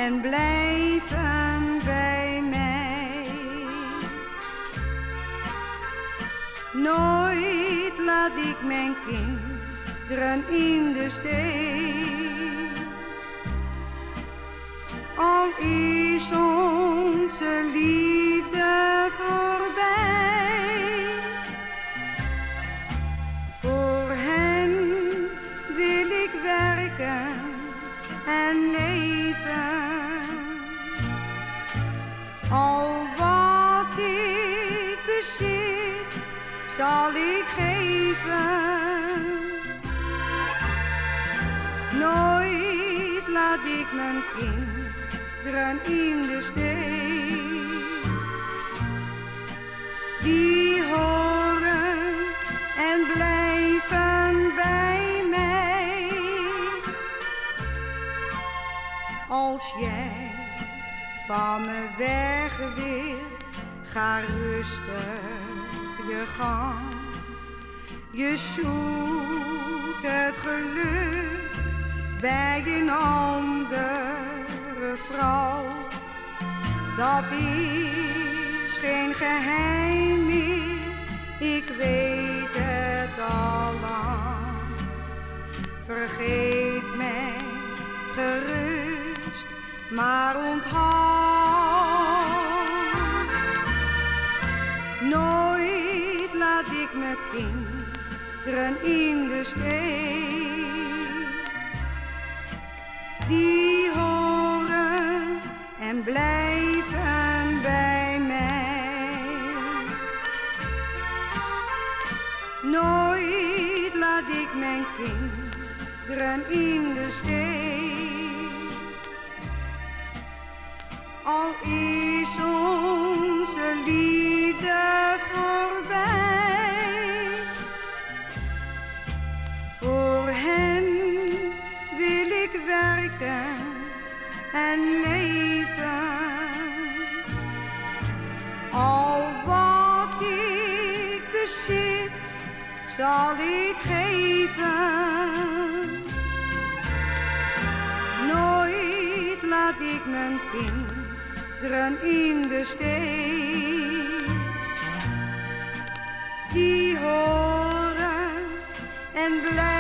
en blijven bij mij. Nooit laat ik mijn kinderen in de steek, al is onze liefde voorbij. Voor hen wil ik werken en leven, al wat ik bezit zal ik geven. Nooit laat ik mijn kinderen in de steek, die horen en blijven bij mij. Als jij van me weg wilt, ga rustig je gang. Je zoekt het geluk bij een andere vrouw. Dat is geen geheim meer, ik weet het al lang. Vergeet mij gerust, maar onthoud, nooit laat ik mijn kinderen in de steek. Die horen en blijven bij mij. Nooit laat ik mijn kinderen in de steek, al is onze liefde voorbij. Voor hen wil ik werken en leven, al wat ik bezit zal ik geven. Nooit laat ik mijn kinderen in de steek, die horen en blijven